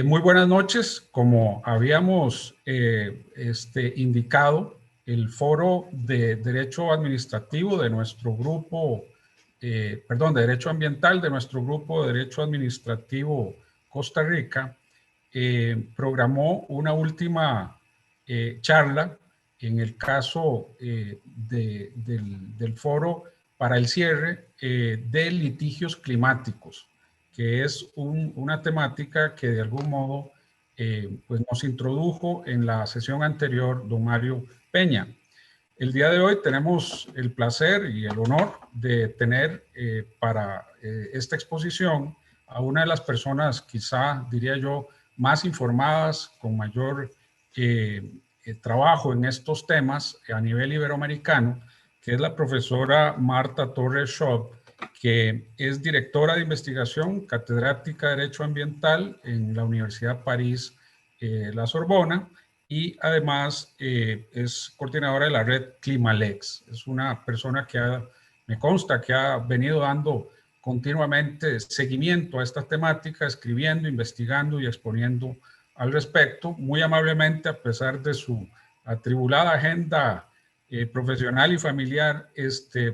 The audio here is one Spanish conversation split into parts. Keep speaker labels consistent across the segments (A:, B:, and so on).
A: Muy buenas noches. Como habíamos indicado, el foro de Derecho Administrativo de nuestro grupo, de Derecho Ambiental de nuestro grupo de Derecho Administrativo Costa Rica, programó una última charla en el caso del foro para el cierre de litigios climáticos, que es una temática que de algún modo pues nos introdujo en la sesión anterior don Mario Peña. El día de hoy tenemos el placer y el honor de tener para esta exposición a una de las personas, quizá diría yo, más informadas, con mayor trabajo en estos temas a nivel iberoamericano, que es la profesora Marta Torres Schott, que es directora de investigación, catedrática de Derecho Ambiental en la Universidad París, La Sorbona, y además es coordinadora de la red Climalex. Es una persona que me consta que ha venido dando continuamente seguimiento a esta temática, escribiendo, investigando y exponiendo al respecto. Muy amablemente, a pesar de su atribulada agenda profesional y familiar,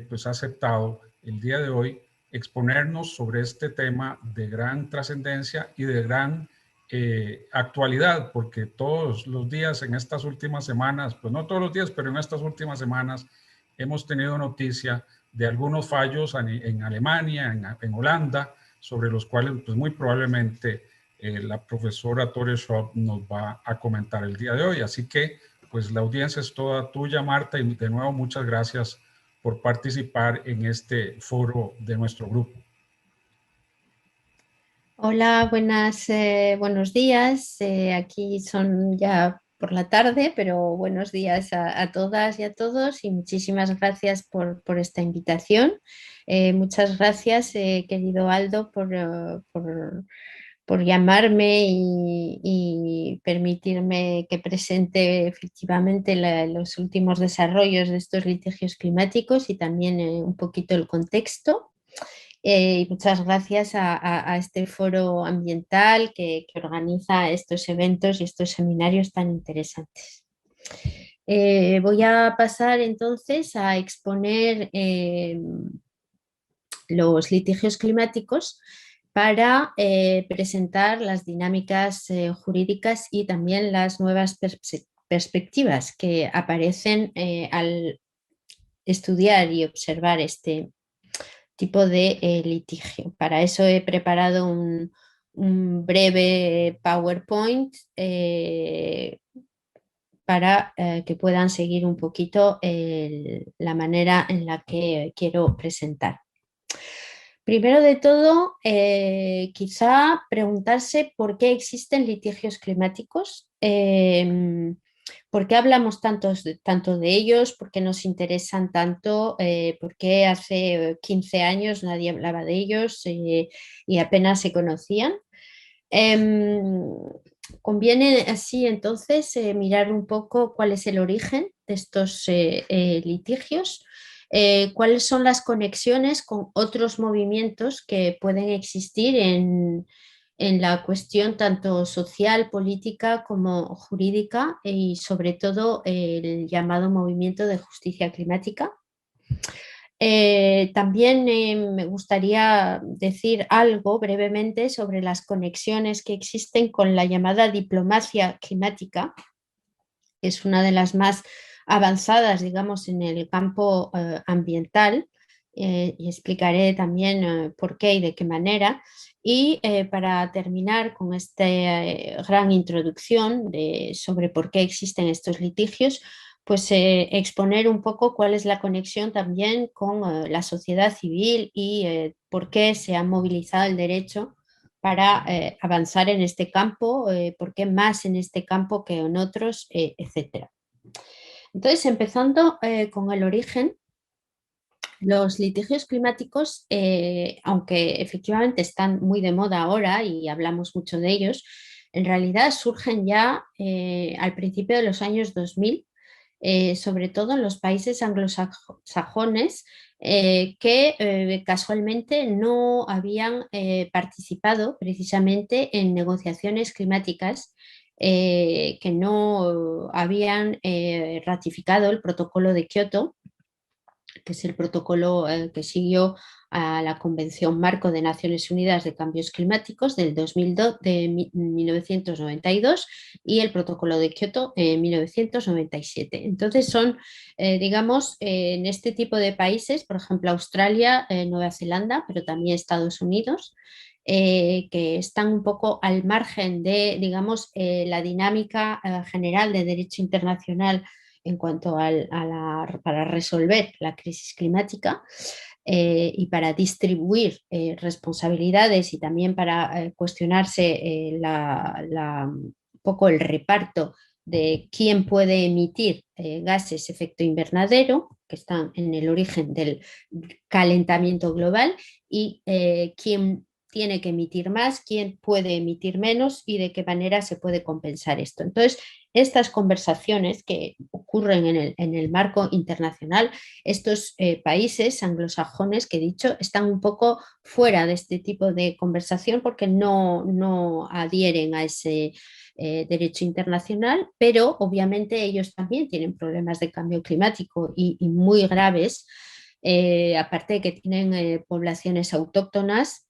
A: pues ha aceptado el día de hoy exponernos sobre este tema de gran trascendencia y de gran actualidad, porque todos los días en estas últimas semanas, pues no todos los días, pero en estas últimas semanas hemos tenido noticia de algunos fallos en Alemania, en Holanda, sobre los cuales pues muy probablemente la profesora Torres Schott nos va a comentar el día de hoy. Así que pues la audiencia es toda tuya, Marta, y de nuevo muchas gracias por participar en este foro de nuestro grupo.
B: Hola, buenos días. Aquí son ya por la tarde, pero buenos días a todas y a todos y muchísimas gracias por esta invitación. Muchas gracias, querido Aldo, por llamarme y permitirme que presente efectivamente los últimos desarrollos de estos litigios climáticos y también un poquito el contexto. Y muchas gracias a este foro ambiental que organiza estos eventos y estos seminarios tan interesantes. Voy a pasar entonces a exponer los litigios climáticos para presentar las dinámicas jurídicas y también las nuevas perspectivas que aparecen al estudiar y observar este tipo de litigio. Para eso he preparado un breve PowerPoint para que puedan seguir un poquito la manera en la que quiero presentar. Primero de todo, quizá preguntarse por qué existen litigios climáticos. ¿Por qué hablamos tanto de ellos? ¿Por qué nos interesan tanto? ¿Por qué hace 15 años nadie hablaba de ellos y apenas se conocían? Conviene así entonces mirar un poco cuál es el origen de estos litigios, cuáles son las conexiones con otros movimientos que pueden existir en la cuestión tanto social, política como jurídica y sobre todo el llamado movimiento de justicia climática. También me gustaría decir algo brevemente sobre las conexiones que existen con la llamada diplomacia climática, que es una de las más avanzadas, digamos, en el campo ambiental, y explicaré también por qué y de qué manera. Y para terminar con esta gran introducción sobre por qué existen estos litigios, pues exponer un poco cuál es la conexión también con la sociedad civil y por qué se ha movilizado el derecho para avanzar en este campo, por qué más en este campo que en otros, etc. Entonces, empezando con el origen, los litigios climáticos, aunque efectivamente están muy de moda ahora y hablamos mucho de ellos, en realidad surgen ya al principio de los años 2000, sobre todo en los países anglosajones, que casualmente no habían participado precisamente en negociaciones climáticas, que no habían ratificado el protocolo de Kioto, que es el protocolo que siguió a la Convención Marco de Naciones Unidas de Cambios Climáticos del 2002, de 1992, y el protocolo de Kioto en 1997. Entonces son, digamos, en este tipo de países, por ejemplo, Australia, Nueva Zelanda, pero también Estados Unidos, que están un poco al margen de, digamos, la dinámica general de derecho internacional en cuanto para resolver la crisis climática, y para distribuir responsabilidades, y también para cuestionarse un poco el reparto de quién puede emitir gases efecto invernadero, que están en el origen del calentamiento global, y quién tiene que emitir más, quién puede emitir menos y de qué manera se puede compensar esto. Entonces, estas conversaciones que ocurren en el marco internacional, estos países anglosajones que he dicho están un poco fuera de este tipo de conversación porque no adhieren a ese derecho internacional, pero obviamente ellos también tienen problemas de cambio climático y muy graves, aparte de que tienen poblaciones autóctonas.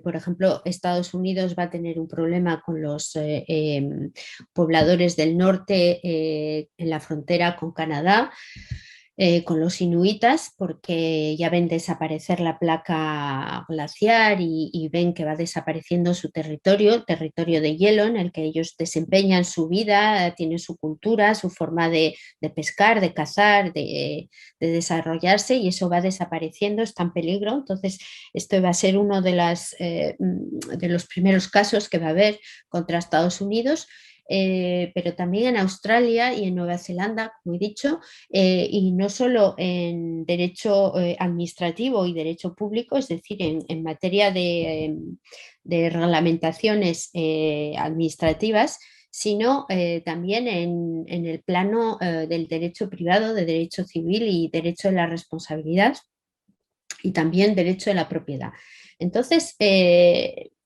B: Por ejemplo, Estados Unidos va a tener un problema con los pobladores del norte en la frontera con Canadá, con los inuitas, porque ya ven desaparecer la placa glaciar y ven que va desapareciendo su territorio, territorio de hielo en el que ellos desempeñan su vida, tienen su cultura, su forma de pescar, de cazar, de desarrollarse, y eso va desapareciendo, está en peligro. Entonces, esto va a ser uno de los primeros casos que va a haber contra Estados Unidos. Pero también en Australia y en Nueva Zelanda, como he dicho, y no solo en derecho administrativo y derecho público, es decir, en materia de reglamentaciones administrativas, sino también en el plano del derecho privado, de derecho civil y derecho de la responsabilidad, y también derecho de la propiedad. Entonces,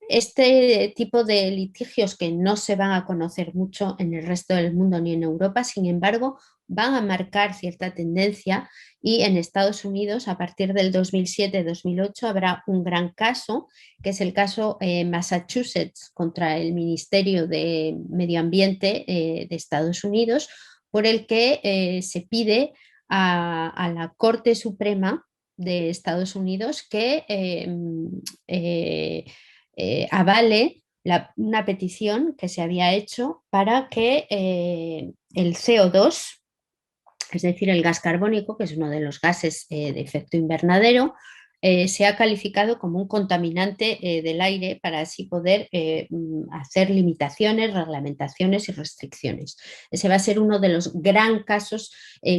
B: este tipo de litigios que no se van a conocer mucho en el resto del mundo ni en Europa, sin embargo, van a marcar cierta tendencia, y en Estados Unidos a partir del 2007-2008 habrá un gran caso, que es el caso Massachusetts contra el Ministerio de Medio Ambiente de Estados Unidos, por el que se pide a la Corte Suprema de Estados Unidos que eh, avale una petición que se había hecho para que el CO2, es decir, el gas carbónico, que es uno de los gases de efecto invernadero, se ha calificado como un contaminante del aire, para así poder hacer limitaciones, reglamentaciones y restricciones. Ese va a ser uno de los gran casos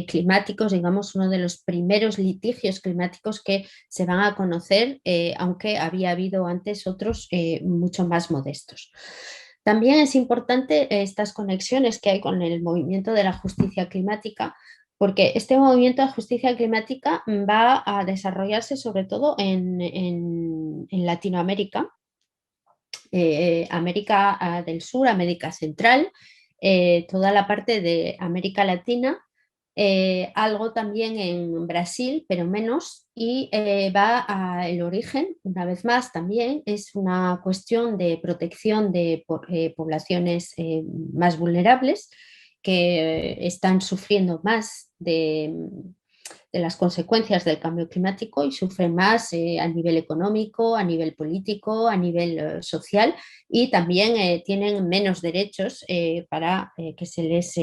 B: climáticos, digamos, uno de los primeros litigios climáticos que se van a conocer, aunque había habido antes otros mucho más modestos. También es importante estas conexiones que hay con el movimiento de la justicia climática, porque este movimiento de justicia climática va a desarrollarse sobre todo en Latinoamérica, América del Sur, América Central, toda la parte de América Latina, algo también en Brasil, pero menos, y va el origen, una vez más, también es una cuestión de protección de poblaciones más vulnerables, que están sufriendo más de las consecuencias del cambio climático, y sufren más a nivel económico, a nivel político, a nivel social, y también tienen menos derechos para que se les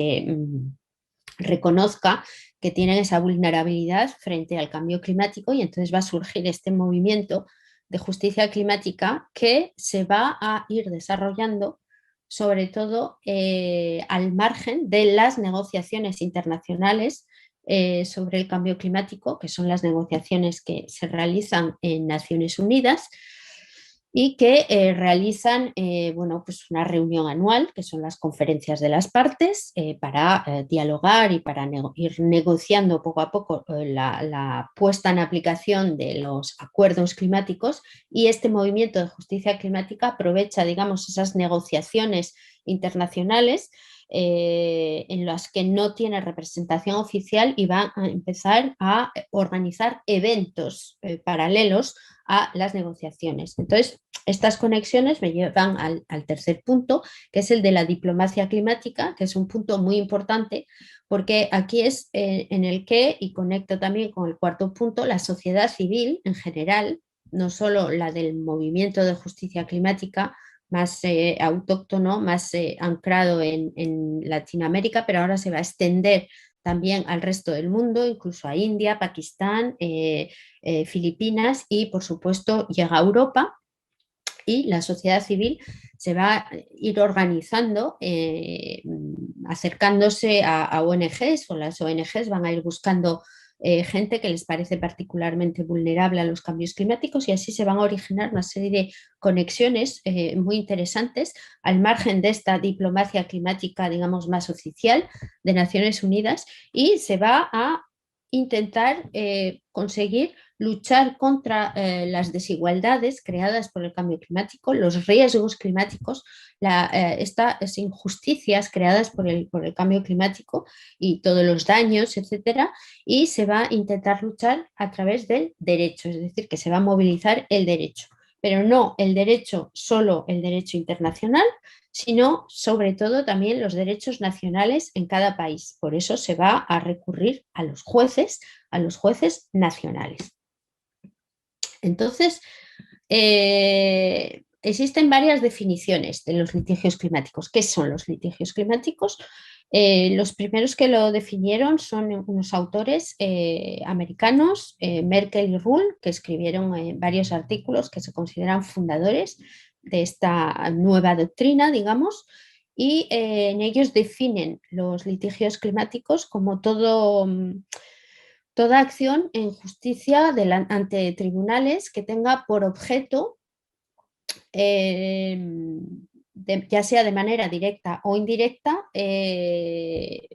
B: reconozca que tienen esa vulnerabilidad frente al cambio climático. Y entonces va a surgir este movimiento de justicia climática que se va a ir desarrollando sobre todo al margen de las negociaciones internacionales sobre el cambio climático, que son las negociaciones que se realizan en Naciones Unidas, y que realizan bueno, pues una reunión anual, que son las conferencias de las partes, para dialogar y para ir negociando poco a poco la puesta en aplicación de los acuerdos climáticos. Y este movimiento de justicia climática aprovecha, digamos, esas negociaciones internacionales en las que no tiene representación oficial y va a empezar a organizar eventos paralelos a las negociaciones. Entonces, estas conexiones me llevan al tercer punto, que es el de la diplomacia climática, que es un punto muy importante, porque aquí es en el que, y conecto también con el cuarto punto, la sociedad civil en general, no solo la del movimiento de justicia climática, más autóctono, más anclado en Latinoamérica, pero ahora se va a extender también al resto del mundo, incluso a India, Pakistán, Filipinas y por supuesto llega a Europa, y la sociedad civil se va a ir organizando, acercándose a ONGs, o las ONGs van a ir buscando gente que les parece particularmente vulnerable a los cambios climáticos, y así se van a originar una serie de conexiones muy interesantes al margen de esta diplomacia climática, digamos, más oficial de Naciones Unidas, y se va a intentar conseguir luchar contra las desigualdades creadas por el cambio climático, los riesgos climáticos, estas injusticias creadas por el cambio climático y todos los daños, etcétera, y se va a intentar luchar a través del derecho, es decir, que se va a movilizar el derecho, pero no el derecho, solo el derecho internacional, sino sobre todo también los derechos nacionales en cada país. Por eso se va a recurrir a los jueces nacionales. Entonces, existen varias definiciones de los litigios climáticos. ¿Qué son los litigios climáticos? Los primeros que lo definieron son unos autores americanos, Merkel y Ruhl, que escribieron varios artículos que se consideran fundadores de esta nueva doctrina, digamos, y en ellos definen los litigios climáticos como toda acción en justicia ante tribunales que tenga por objeto, ya sea de manera directa o indirecta,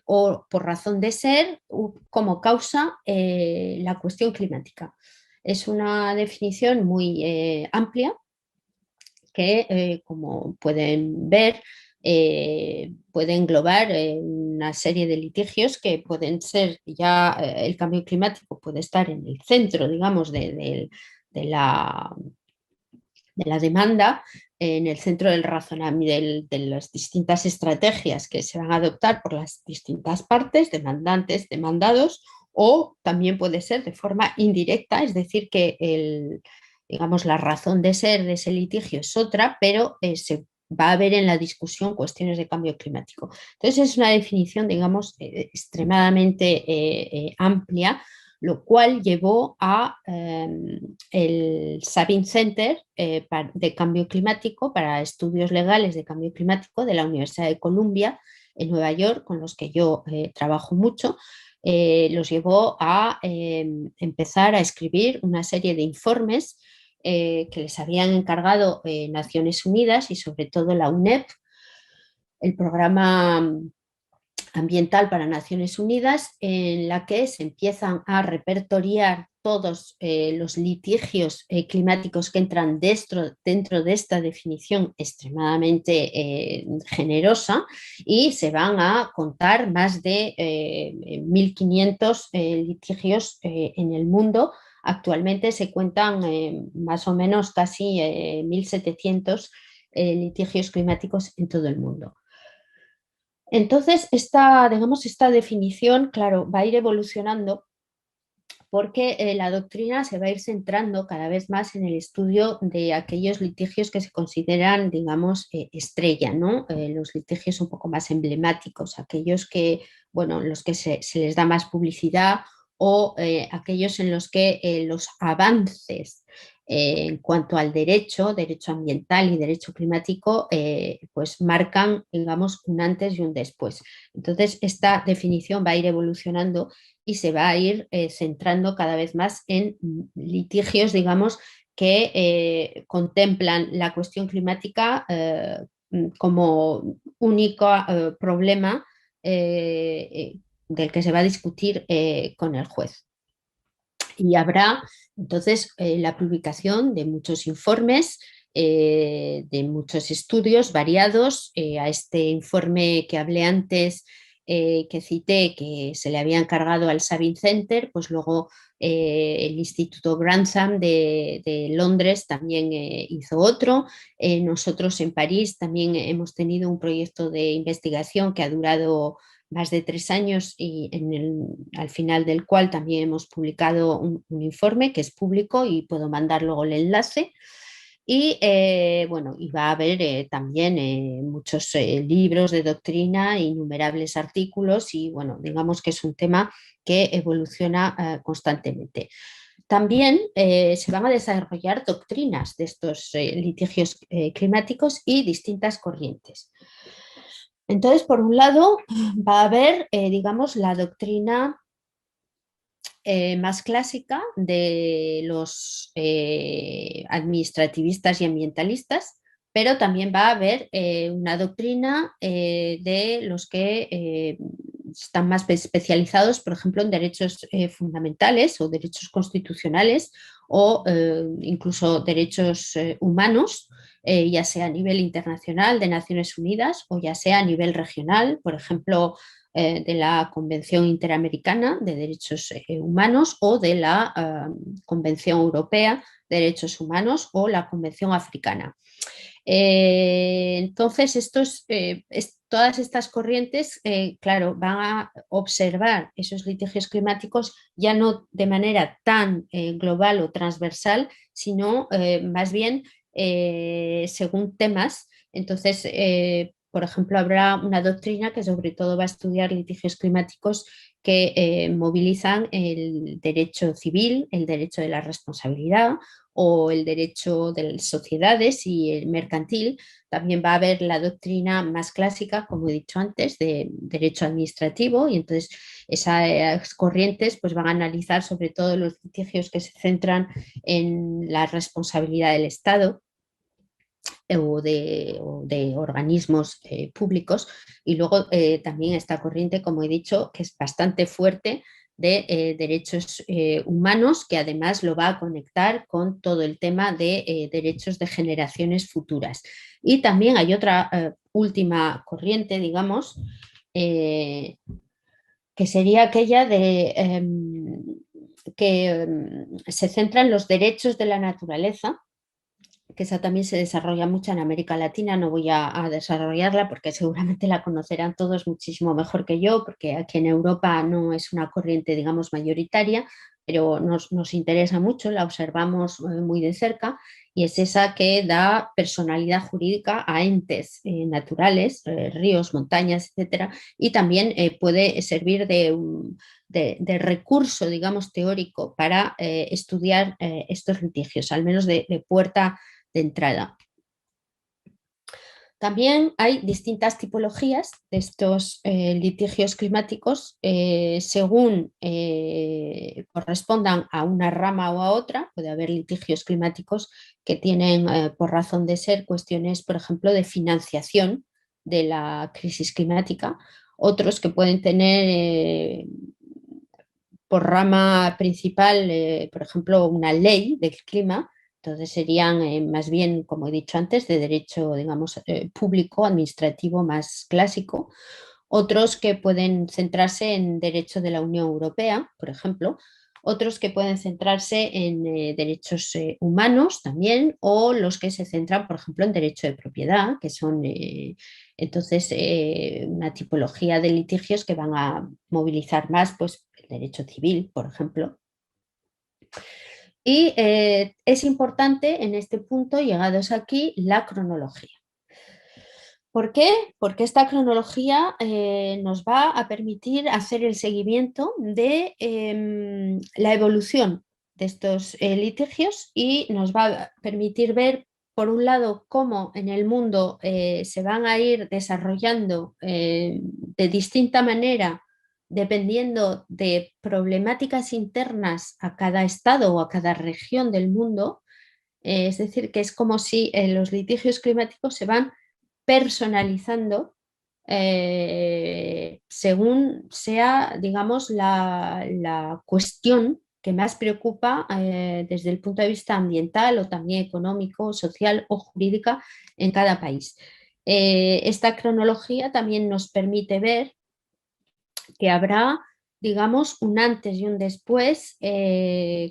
B: o por razón de ser, como causa la cuestión climática. Es una definición muy amplia que, como pueden ver, puede englobar una serie de litigios que pueden ser ya, el cambio climático puede estar en el centro, digamos, de la demanda, en el centro del razonamiento de las distintas estrategias que se van a adoptar por las distintas partes, demandantes, demandados, o también puede ser de forma indirecta, es decir, que digamos, la razón de ser de ese litigio es otra, pero se va a ver en la discusión cuestiones de cambio climático. Entonces es una definición, digamos, extremadamente amplia, lo cual llevó a el Sabin Center de Cambio Climático para Estudios Legales de Cambio Climático de la Universidad de Columbia en Nueva York, con los que yo trabajo mucho. Los llevó a empezar a escribir una serie de informes que les habían encargado Naciones Unidas y sobre todo la UNEP, el programa ambiental para Naciones Unidas, en la que se empiezan a repertoriar todos los litigios climáticos que entran dentro de esta definición extremadamente generosa, y se van a contar más de 1.500 litigios en el mundo. Actualmente se cuentan más o menos casi 1.700 litigios climáticos en todo el mundo. Entonces, digamos, esta definición, claro, va a ir evolucionando porque la doctrina se va a ir centrando cada vez más en el estudio de aquellos litigios que se consideran, digamos, estrella, ¿no? Los litigios un poco más emblemáticos, aquellos que, bueno, en los que se les da más publicidad, o aquellos en los que los avances en cuanto al derecho ambiental y derecho climático, pues marcan, digamos, un antes y un después. Entonces, esta definición va a ir evolucionando y se va a ir centrando cada vez más en litigios, digamos, que contemplan la cuestión climática como único problema del que se va a discutir con el juez. Y habrá entonces la publicación de muchos informes, de muchos estudios variados. A este informe que hablé antes, que cité, que se le había encargado al Sabin Center, pues luego el Instituto Grantham de Londres también hizo otro. Nosotros en París también hemos tenido un proyecto de investigación que ha durado más de 3 años y al final del cual también hemos publicado un informe que es público y puedo mandar luego el enlace. Y bueno, y va a haber también muchos libros de doctrina, innumerables artículos y bueno, digamos que es un tema que evoluciona constantemente. También se van a desarrollar doctrinas de estos litigios climáticos y distintas corrientes. Entonces, por un lado, va a haber, digamos, la doctrina más clásica de los administrativistas y ambientalistas, pero también va a haber una doctrina de los que están más especializados, por ejemplo, en derechos fundamentales o derechos constitucionales o incluso derechos humanos, ya sea a nivel internacional de Naciones Unidas o ya sea a nivel regional, por ejemplo, de la Convención Interamericana de Derechos Humanos o de la Convención Europea de Derechos Humanos o la Convención Africana. Entonces, todas estas corrientes, claro, van a observar esos litigios climáticos ya no de manera tan global o transversal, sino más bien según temas. Entonces, por ejemplo, habrá una doctrina que sobre todo va a estudiar litigios climáticos que movilizan el derecho civil, el derecho de la responsabilidad o el derecho de las sociedades y el mercantil. También va a haber la doctrina más clásica, como he dicho antes, de derecho administrativo, y entonces esas corrientes pues, van a analizar sobre todo los litigios que se centran en la responsabilidad del Estado o de organismos públicos. Y luego también esta corriente, como he dicho, que es bastante fuerte, de derechos humanos, que además lo va a conectar con todo el tema de derechos de generaciones futuras. Y también hay otra última corriente, digamos, que sería aquella de que se centra en los derechos de la naturaleza, que esa también se desarrolla mucho en América Latina. No voy a desarrollarla porque seguramente la conocerán todos muchísimo mejor que yo, porque aquí en Europa no es una corriente, digamos, mayoritaria, pero nos interesa mucho, la observamos muy de cerca, y es esa que da personalidad jurídica a entes naturales, ríos, montañas, etcétera, y también puede servir de recurso, digamos, teórico para estudiar estos litigios, al menos de puerta de entrada. También hay distintas tipologías de estos litigios climáticos según correspondan a una rama o a otra. Puede haber litigios climáticos que tienen por razón de ser cuestiones, por ejemplo, de financiación de la crisis climática, otros que pueden tener por rama principal, por ejemplo, una ley del clima. Entonces serían más bien, como he dicho antes, de derecho, digamos, público, administrativo más clásico. Otros que pueden centrarse en derecho de la Unión Europea, por ejemplo. Otros que pueden centrarse en derechos humanos también, o los que se centran, por ejemplo, en derecho de propiedad, que son entonces una tipología de litigios que van a movilizar más pues, el derecho civil, por ejemplo. Y es importante en este punto, llegados aquí, la cronología. ¿Por qué? Porque esta cronología nos va a permitir hacer el seguimiento de la evolución de estos litigios y nos va a permitir ver, por un lado, cómo en el mundo se van a ir desarrollando de distinta manera dependiendo de problemáticas internas a cada estado o a cada región del mundo, Es decir, que es como si los litigios climáticos se van personalizando según sea, digamos, la cuestión que más preocupa desde el punto de vista ambiental o también económico, social o jurídica en cada país. Esta cronología también nos permite ver que habrá, digamos, un antes y un después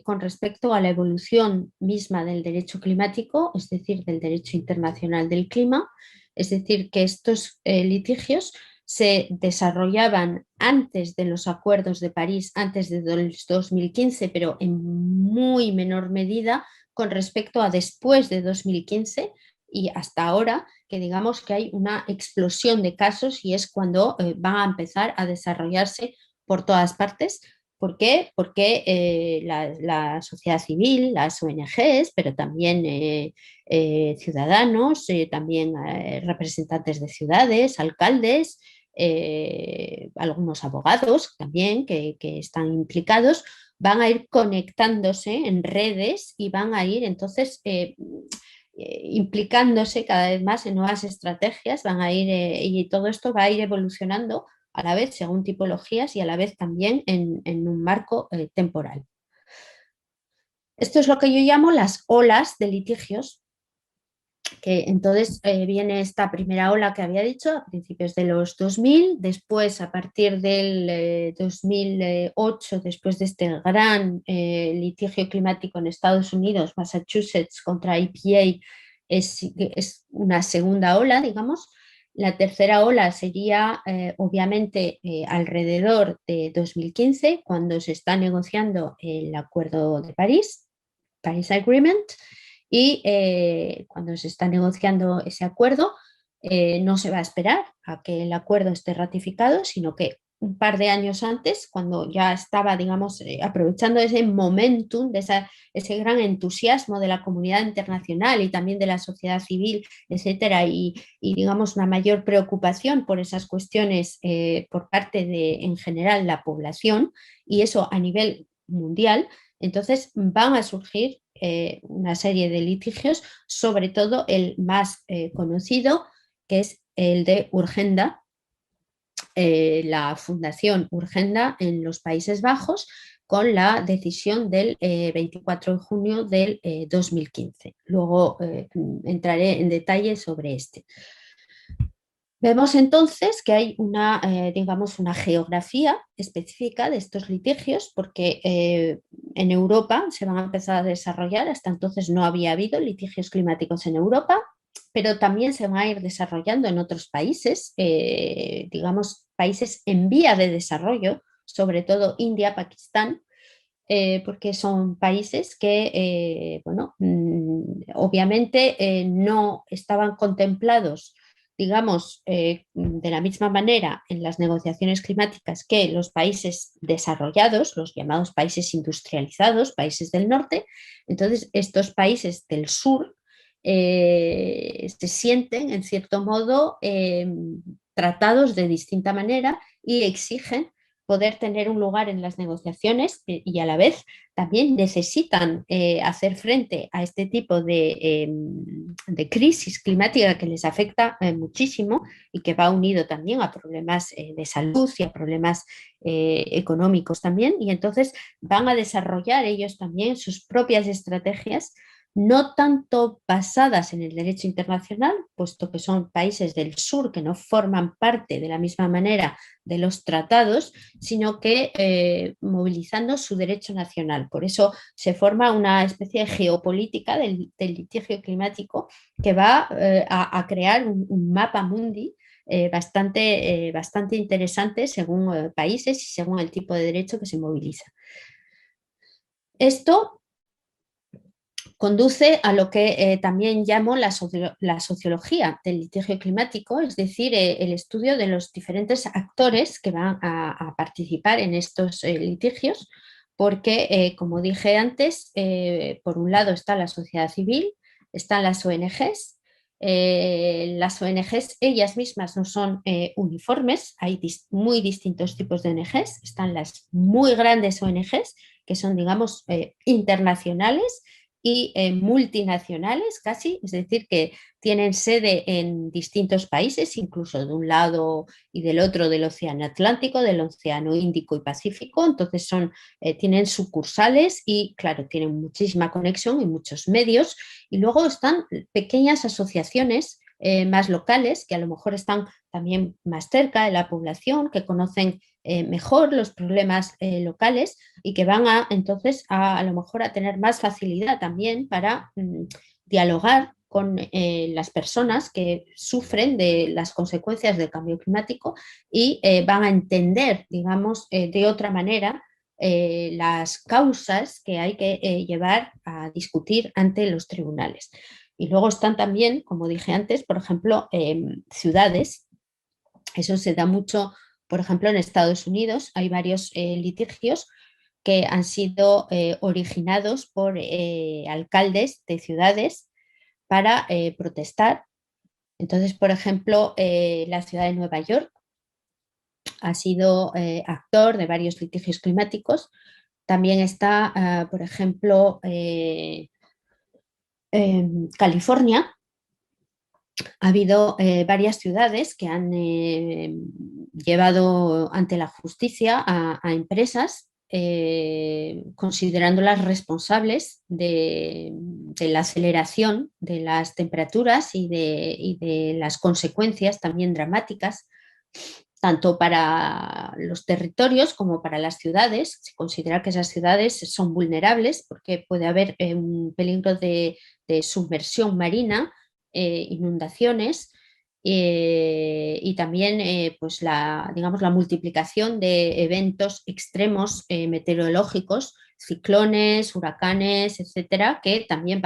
B: con respecto a la evolución misma del derecho climático, es decir, del derecho internacional del clima, es decir, que estos litigios se desarrollaban antes de los acuerdos de París, antes de 2015, pero en muy menor medida con respecto a después de 2015 y hasta ahora, que digamos que hay una explosión de casos y es cuando van a empezar a desarrollarse por todas partes. ¿Por qué? Porque la sociedad civil, las ONGs, pero también ciudadanos, también representantes de ciudades, alcaldes, algunos abogados también que están implicados, van a ir conectándose en redes y van a ir entonces implicándose cada vez más en nuevas estrategias, van a ir y todo esto va a ir evolucionando a la vez según tipologías y a la vez también en un marco temporal. Esto es lo que yo llamo las olas de litigios, que entonces viene esta primera ola que había dicho a principios de los 2000, después a partir del 2008, después de este gran litigio climático en Estados Unidos, Massachusetts contra EPA, es una segunda ola, digamos. La tercera ola sería obviamente alrededor de 2015, cuando se está negociando el Acuerdo de París, Paris Agreement, y cuando se está negociando ese acuerdo, no se va a esperar a que el acuerdo esté ratificado, sino que un par de años antes, cuando ya estaba, digamos, aprovechando ese momentum, de ese gran entusiasmo de la comunidad internacional y también de la sociedad civil, etcétera, y digamos, una mayor preocupación por esas cuestiones por parte de, en general, la población, y eso a nivel mundial, entonces van a surgir una serie de litigios, sobre todo el más conocido, que es el de Urgenda, la Fundación Urgenda en los Países Bajos, con la decisión del 24 de junio del 2015. Luego entraré en detalle sobre este. Vemos entonces que hay una, digamos, una geografía específica de estos litigios, porque en Europa se van a empezar a desarrollar, hasta entonces no había habido litigios climáticos en Europa, pero también se van a ir desarrollando en otros países, digamos, países en vía de desarrollo, sobre todo India, Pakistán, porque son países que, bueno, obviamente no estaban contemplados, digamos, de la misma manera en las negociaciones climáticas que los países desarrollados, los llamados países industrializados, países del norte. Entonces, estos países del sur se sienten, en cierto modo, tratados de distinta manera y exigen poder tener un lugar en las negociaciones y a la vez también necesitan hacer frente a este tipo de crisis climática que les afecta muchísimo y que va unido también a problemas de salud y a problemas económicos también. Y entonces van a desarrollar ellos también sus propias estrategias, no tanto basadas en el derecho internacional, puesto que son países del sur que no forman parte de la misma manera de los tratados, sino que movilizando su derecho nacional. Por eso se forma una especie de geopolítica del litigio climático que va a crear un mapa mundi bastante interesante según países y según el tipo de derecho que se moviliza. Esto conduce a lo que también llamo la sociología del litigio climático, es decir, el estudio de los diferentes actores que van a participar en estos litigios, porque, como dije antes, por un lado está la sociedad civil, están las ONGs. Las ONGs ellas mismas no son uniformes, hay muy distintos tipos de ONGs, están las muy grandes ONGs que son, digamos, internacionales, y multinacionales casi, es decir, que tienen sede en distintos países, incluso de un lado y del otro del Océano Atlántico, del Océano Índico y Pacífico. Entonces tienen sucursales y, claro, tienen muchísima conexión y muchos medios. Y luego están pequeñas asociaciones más locales que a lo mejor están también más cerca de la población, que conocen mejor los problemas locales y que van entonces a lo mejor a tener más facilidad también para dialogar con las personas que sufren de las consecuencias del cambio climático y van a entender, digamos, de otra manera las causas que hay que llevar a discutir ante los tribunales. Y luego están también, como dije antes, por ejemplo, ciudades. Eso se da mucho, por ejemplo, en Estados Unidos hay varios litigios que han sido originados por alcaldes de ciudades para protestar. Entonces, por ejemplo, la ciudad de Nueva York ha sido actor de varios litigios climáticos. También está, por ejemplo, California. Ha habido varias ciudades que han llevado ante la justicia a empresas considerándolas responsables de la aceleración de las temperaturas y de las consecuencias también dramáticas, tanto para los territorios como para las ciudades. Se considera que esas ciudades son vulnerables porque puede haber un peligro de submersión marina, inundaciones y también pues digamos, la multiplicación de eventos extremos meteorológicos, ciclones, huracanes, etcétera, que también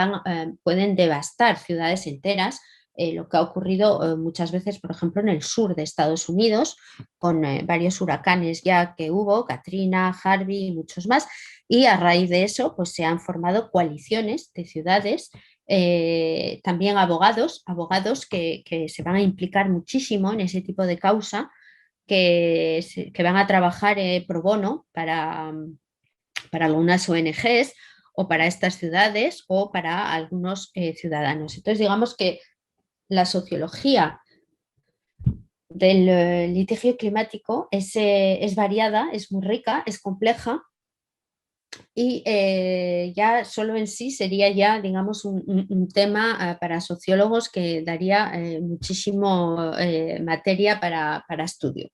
B: pueden devastar ciudades enteras. Lo que ha ocurrido muchas veces, por ejemplo, en el sur de Estados Unidos, con varios huracanes ya que hubo, Katrina, Harvey y muchos más, y a raíz de eso pues se han formado coaliciones de ciudades, también abogados que se van a implicar muchísimo en ese tipo de causa, que van a trabajar pro bono para algunas ONGs o para estas ciudades o para algunos ciudadanos. Entonces, digamos que la sociología del litigio climático es variada, es muy rica, es compleja y ya solo en sí sería ya, digamos, un tema para sociólogos que daría muchísimo materia para estudio.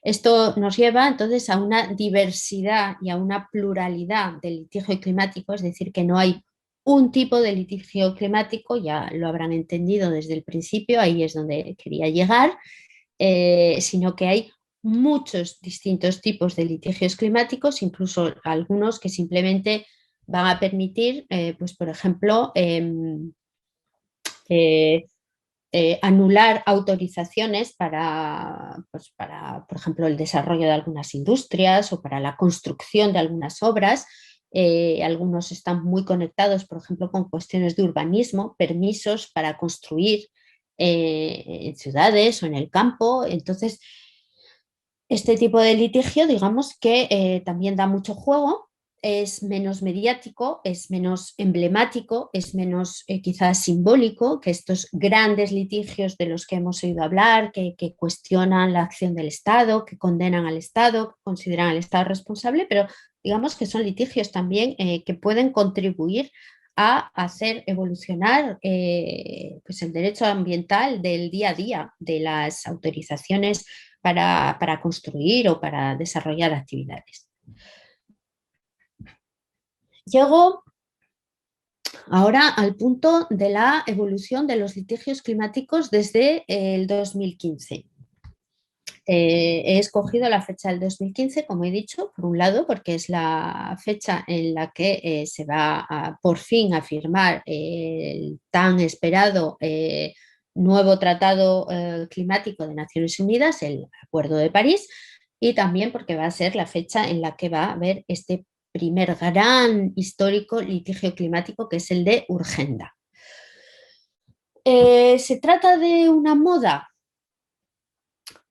B: Esto nos lleva entonces a una diversidad y a una pluralidad del litigio climático, es decir, que no hay un tipo de litigio climático, ya lo habrán entendido desde el principio, ahí es donde quería llegar, sino que hay muchos distintos tipos de litigios climáticos, incluso algunos que simplemente van a permitir, pues por ejemplo, anular autorizaciones pues para, por ejemplo, el desarrollo de algunas industrias o para la construcción de algunas obras. Algunos están muy conectados, por ejemplo, con cuestiones de urbanismo, permisos para construir en ciudades o en el campo. Entonces, este tipo de litigio, digamos que también da mucho juego, es menos mediático, es menos emblemático, es menos quizás simbólico que estos grandes litigios de los que hemos oído hablar, que cuestionan la acción del Estado, que condenan al Estado, que consideran al Estado responsable, pero digamos que son litigios también que pueden contribuir a hacer evolucionar pues el derecho ambiental del día a día, de las autorizaciones para construir o para desarrollar actividades. Llego ahora al punto de la evolución de los litigios climáticos desde el 2015. He escogido la fecha del 2015, como he dicho, por un lado, porque es la fecha en la que se va por fin a firmar el tan esperado nuevo Tratado Climático de Naciones Unidas, el Acuerdo de París, y también porque va a ser la fecha en la que va a haber este primer gran histórico litigio climático, que es el de Urgenda. ¿Se trata de una moda?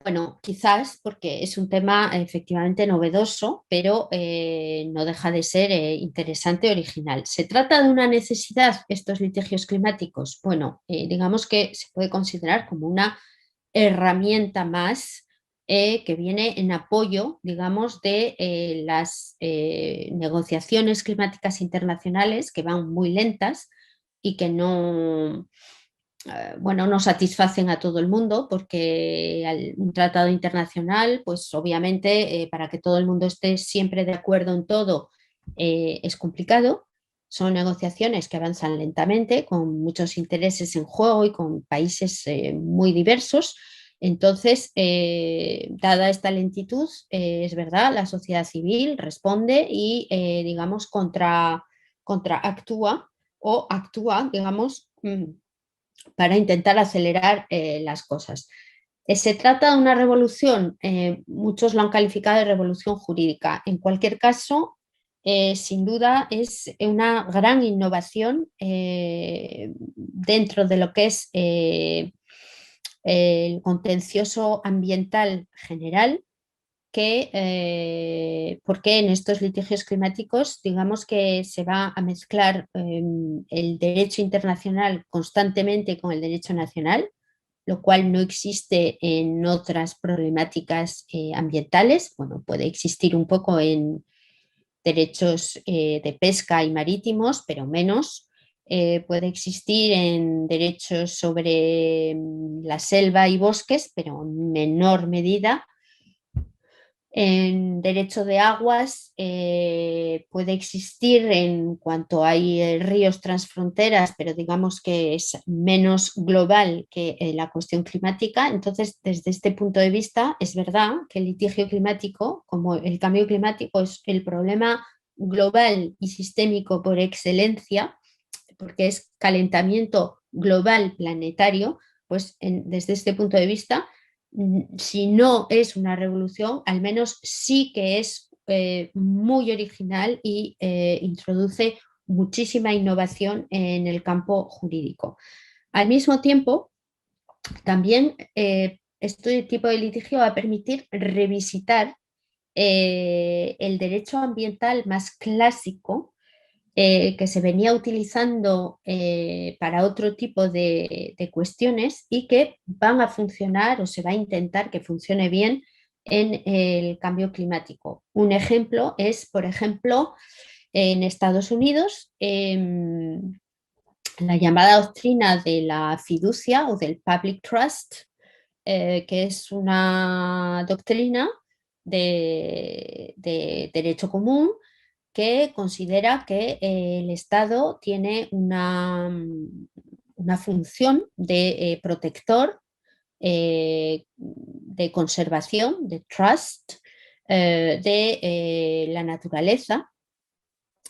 B: Bueno, quizás porque es un tema efectivamente novedoso, pero no deja de ser interesante, original. ¿Se trata de una necesidad estos litigios climáticos? Bueno, digamos que se puede considerar como una herramienta más que viene en apoyo, digamos, de las negociaciones climáticas internacionales que van muy lentas y que no, bueno, no satisfacen a todo el mundo porque un tratado internacional, pues obviamente para que todo el mundo esté siempre de acuerdo en todo es complicado. Son negociaciones que avanzan lentamente, con muchos intereses en juego y con países muy diversos. Entonces, dada esta lentitud, es verdad, la sociedad civil responde y, digamos, contraactúa o actúa, digamos, para intentar acelerar las cosas. Se trata de una revolución, muchos lo han calificado de revolución jurídica. En cualquier caso, sin duda es una gran innovación dentro de lo que es el contencioso ambiental general porque en estos litigios climáticos, digamos que se va a mezclar el derecho internacional constantemente con el derecho nacional, lo cual no existe en otras problemáticas ambientales. Bueno, puede existir un poco en derechos de pesca y marítimos, pero menos. Puede existir en derechos sobre la selva y bosques, pero en menor medida. En derecho de aguas puede existir en cuanto hay ríos transfronteras, pero digamos que es menos global que la cuestión climática. Entonces, desde este punto de vista, es verdad que el litigio climático, como el cambio climático, es el problema global y sistémico por excelencia, porque es calentamiento global planetario, pues desde este punto de vista, si no es una revolución, al menos sí que es muy original y introduce muchísima innovación en el campo jurídico. Al mismo tiempo, también este tipo de litigio va a permitir revisitar el derecho ambiental más clásico que se venía utilizando para otro tipo de cuestiones y que van a funcionar o se va a intentar que funcione bien en el cambio climático. Un ejemplo es, por ejemplo, en Estados Unidos, la llamada doctrina de la fiducia o del public trust, que es una doctrina de derecho común que considera que el Estado tiene una función de protector, de conservación, de trust de la naturaleza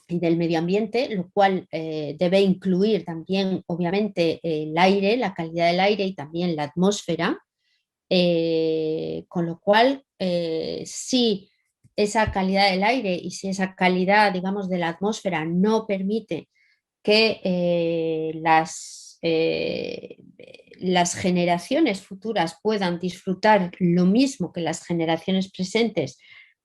B: y del medio ambiente, lo cual debe incluir también, obviamente, el aire, la calidad del aire y también la atmósfera, con lo cual, si esa calidad del aire y si esa calidad, digamos, de la atmósfera no permite que las generaciones futuras puedan disfrutar lo mismo que las generaciones presentes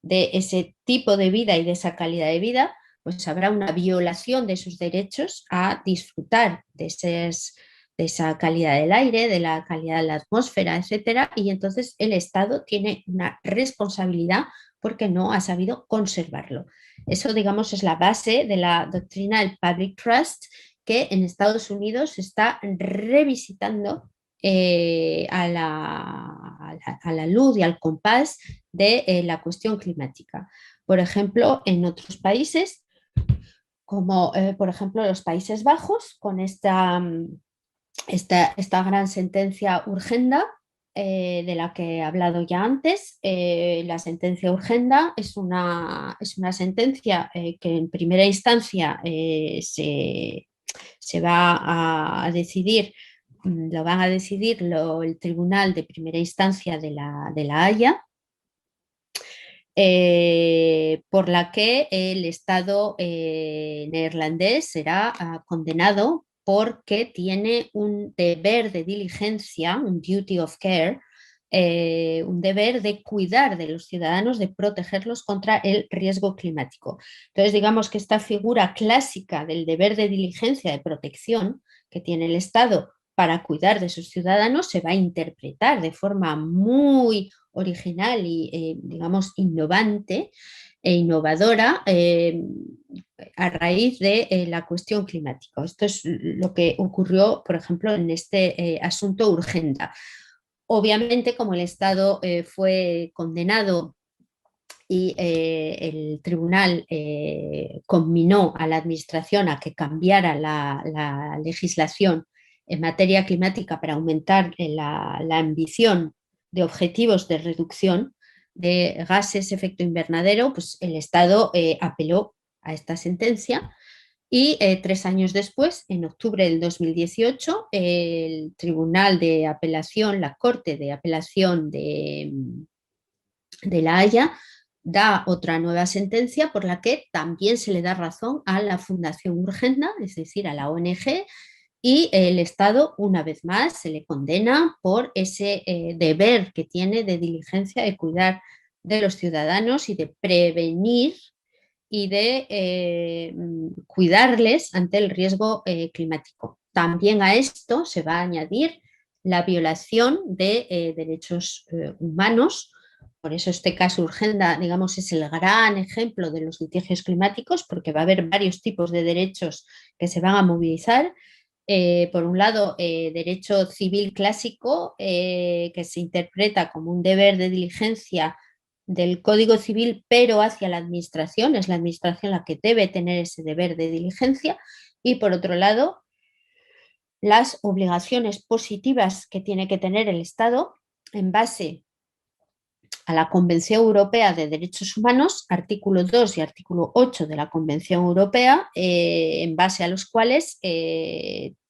B: de ese tipo de vida y de esa calidad de vida, pues habrá una violación de sus derechos a disfrutar de esa calidad del aire, de la calidad de la atmósfera, etcétera, y entonces el Estado tiene una responsabilidad porque no ha sabido conservarlo. Eso, digamos, es la base de la doctrina del public trust que en Estados Unidos se está revisitando a la luz y al compás de la cuestión climática. Por ejemplo, en otros países, como por ejemplo los Países Bajos, con esta gran sentencia Urgenda, de la que he hablado ya antes. La sentencia Urgenda es una sentencia que en primera instancia se va a decidir, lo van a decidir el Tribunal de Primera Instancia de la Haya, por la que el Estado neerlandés será condenado porque tiene un deber de diligencia, un duty of care, un deber de cuidar de los ciudadanos, de protegerlos contra el riesgo climático. Entonces, digamos que esta figura clásica del deber de diligencia, de protección que tiene el Estado para cuidar de sus ciudadanos se va a interpretar de forma muy original y, digamos, innovante e innovadora a raíz de la cuestión climática. Esto es lo que ocurrió, por ejemplo, en este asunto Urgenda. Obviamente, como el Estado fue condenado y el tribunal conminó a la administración a que cambiara la legislación en materia climática para aumentar la ambición de objetivos de reducción de gases de efecto invernadero, pues el Estado apeló a esta sentencia y 3 años después, en octubre del 2018, el Tribunal de Apelación, la Corte de Apelación de La Haya, da otra nueva sentencia por la que también se le da razón a la Fundación Urgenda, es decir, a la ONG, y el Estado, una vez más, se le condena por ese deber que tiene de diligencia, de cuidar de los ciudadanos y de prevenir y de cuidarles ante el riesgo climático. También a esto se va a añadir la violación de derechos humanos. Por eso este caso Urgenda, digamos, es el gran ejemplo de los litigios climáticos, porque va a haber varios tipos de derechos que se van a movilizar. Por un lado, derecho civil clásico, que se interpreta como un deber de diligencia del Código Civil, pero hacia la administración, es la administración la que debe tener ese deber de diligencia, y por otro lado, las obligaciones positivas que tiene que tener el Estado en base a la Convención Europea de Derechos Humanos, artículo 2 y artículo 8 de la Convención Europea, en base a los cuales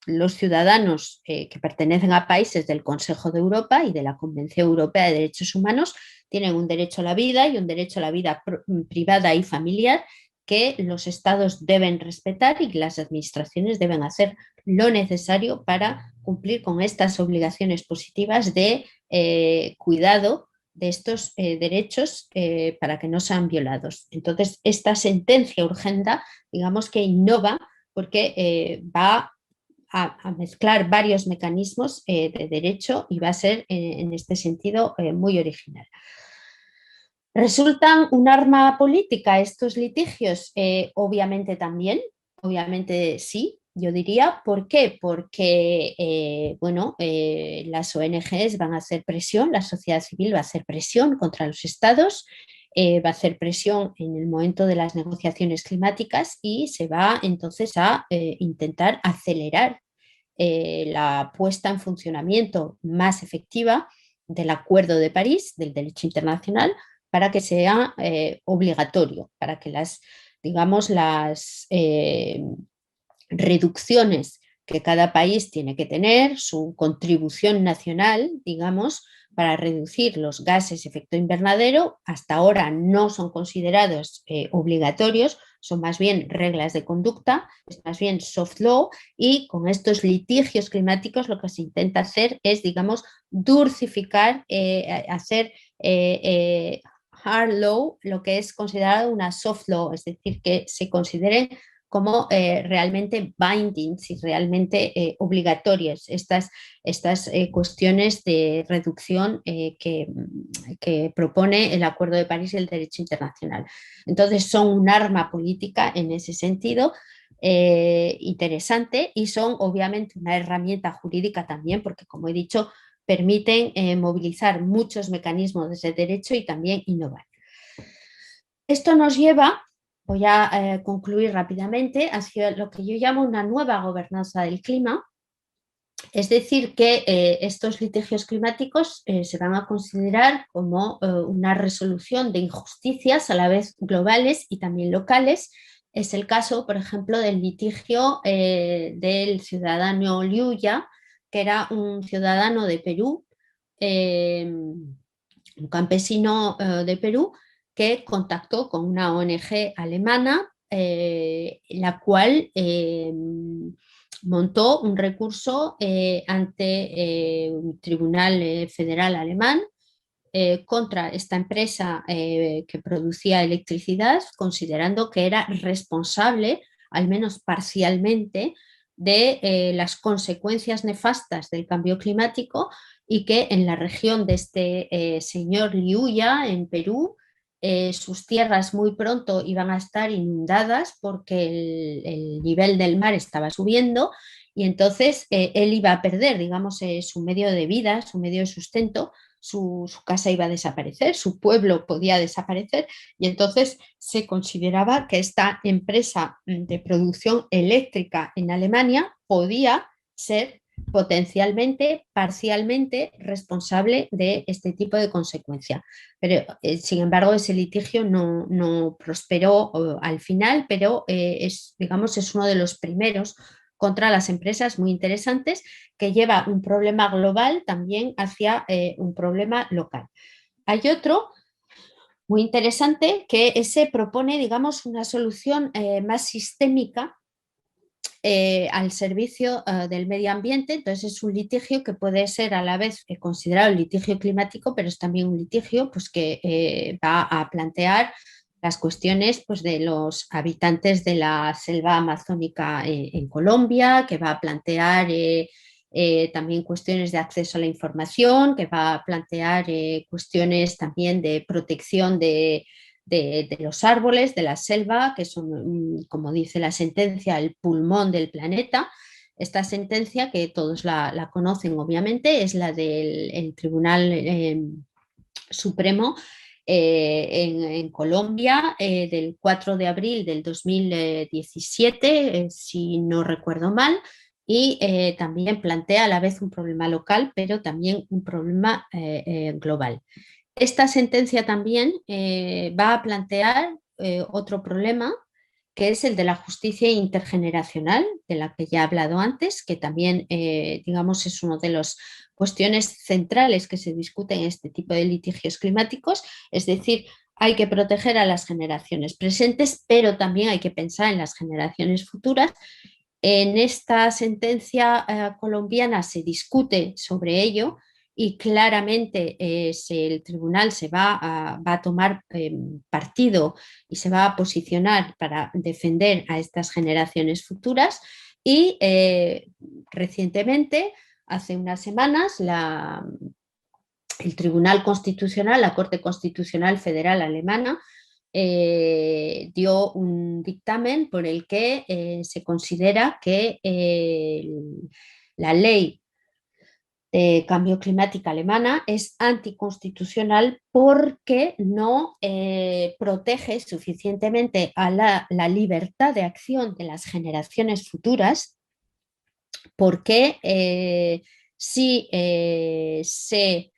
B: los ciudadanos que pertenecen a países del Consejo de Europa y de la Convención Europea de Derechos Humanos tienen un derecho a la vida y un derecho a la vida privada y familiar que los estados deben respetar y que las administraciones deben hacer lo necesario para cumplir con estas obligaciones positivas de cuidado de estos derechos para que no sean violados. Entonces, esta sentencia Urgenda, digamos que innova porque va a mezclar varios mecanismos de derecho y va a ser en este sentido muy original. ¿Resultan un arma política estos litigios? Obviamente sí, yo diría. ¿Por qué? Porque las ONGs van a hacer presión, la sociedad civil va a hacer presión contra los estados, va a hacer presión en el momento de las negociaciones climáticas y se va entonces a intentar acelerar la puesta en funcionamiento más efectiva del Acuerdo de París, del derecho internacional, para que sea obligatorio, para que las reducciones que cada país tiene que tener, su contribución nacional, digamos, para reducir los gases de efecto invernadero, hasta ahora no son considerados obligatorios, son más bien reglas de conducta, es más bien soft law, y con estos litigios climáticos lo que se intenta hacer es, digamos, dulcificar, hacer hard law, lo que es considerado una soft law, es decir, que se considere como realmente binding, si realmente obligatorias estas cuestiones de reducción que propone el Acuerdo de París y el derecho internacional. Entonces son un arma política en ese sentido interesante y son obviamente una herramienta jurídica también porque, como he dicho, permiten movilizar muchos mecanismos de derecho y también innovar. Esto nos lleva, voy a concluir rápidamente, hacia lo que yo llamo una nueva gobernanza del clima, es decir, que estos litigios climáticos se van a considerar como una resolución de injusticias a la vez globales y también locales. Es el caso, por ejemplo, del litigio del ciudadano Liuya, que era un ciudadano de Perú, un campesino de Perú, que contactó con una ONG alemana, la cual montó un recurso ante un tribunal federal alemán contra esta empresa que producía electricidad, considerando que era responsable, al menos parcialmente, de las consecuencias nefastas del cambio climático y que en la región de este señor Liuya, en Perú, sus tierras muy pronto iban a estar inundadas porque el nivel del mar estaba subiendo y entonces él iba a perder, digamos, su medio de vida, su medio de sustento, su casa iba a desaparecer, su pueblo podía desaparecer y entonces se consideraba que esta empresa de producción eléctrica en Alemania podía ser potencialmente, parcialmente responsable de este tipo de consecuencia. Pero, sin embargo, ese litigio no prosperó al final, pero digamos, es uno de los primeros contra las empresas muy interesantes que lleva un problema global también hacia un problema local. Hay otro muy interesante que ese propone, digamos, una solución más sistémica al servicio del medio ambiente. Entonces es un litigio que puede ser a la vez considerado un litigio climático, pero es también un litigio pues, que va a plantear las cuestiones pues, de los habitantes de la selva amazónica en Colombia, que va a plantear también cuestiones de acceso a la información, que va a plantear cuestiones también de protección de los árboles, de la selva, que son, como dice la sentencia, el pulmón del planeta. Esta sentencia, que todos la conocen obviamente, es la del Tribunal Supremo en Colombia del 4 de abril del 2017, si no recuerdo mal, y también plantea a la vez un problema local, pero también un problema global. Esta sentencia también va a plantear otro problema, que es el de la justicia intergeneracional, de la que ya he hablado antes, que también, digamos, es una de las cuestiones centrales que se discuten en este tipo de litigios climáticos. Es decir, hay que proteger a las generaciones presentes, pero también hay que pensar en las generaciones futuras. En esta sentencia colombiana se discute sobre ello y claramente el tribunal va a tomar partido y se va a posicionar para defender a estas generaciones futuras y recientemente, hace unas semanas, el Tribunal Constitucional, la Corte Constitucional Federal Alemana, dio un dictamen por el que se considera que la ley de cambio climático alemana es anticonstitucional porque no protege suficientemente a la libertad de acción de las generaciones futuras, porque si se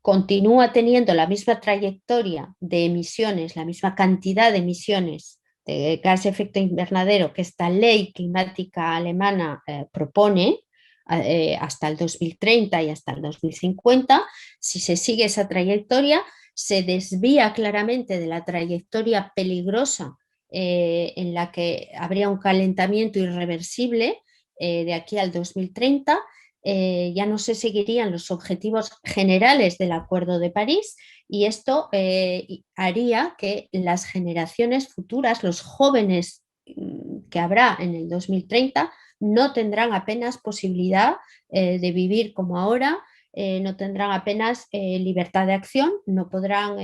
B: continúa teniendo la misma trayectoria de emisiones, la misma cantidad de emisiones de gas de efecto invernadero que esta ley climática alemana propone, hasta el 2030 y hasta el 2050, si se sigue esa trayectoria, se desvía claramente de la trayectoria peligrosa en la que habría un calentamiento irreversible de aquí al 2030. Ya no se seguirían los objetivos generales del Acuerdo de París y esto haría que las generaciones futuras, los jóvenes que habrá en el 2030, no tendrán apenas posibilidad de vivir como ahora, no tendrán apenas libertad de acción, no podrán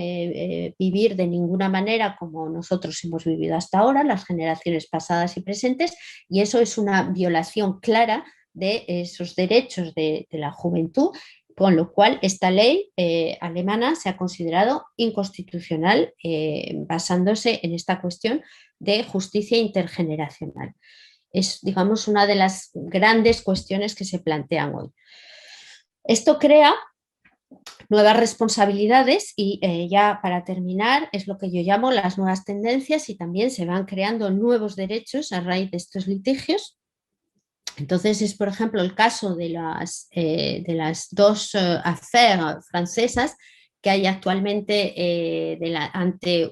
B: vivir de ninguna manera como nosotros hemos vivido hasta ahora, las generaciones pasadas y presentes, y eso es una violación clara de esos derechos de la juventud, con lo cual esta ley alemana se ha considerado inconstitucional basándose en esta cuestión de justicia intergeneracional. Es, digamos, una de las grandes cuestiones que se plantean hoy. Esto crea nuevas responsabilidades y ya para terminar es lo que yo llamo las nuevas tendencias y también se van creando nuevos derechos a raíz de estos litigios. Entonces es, por ejemplo, el caso de las dos affaires francesas que hay actualmente ante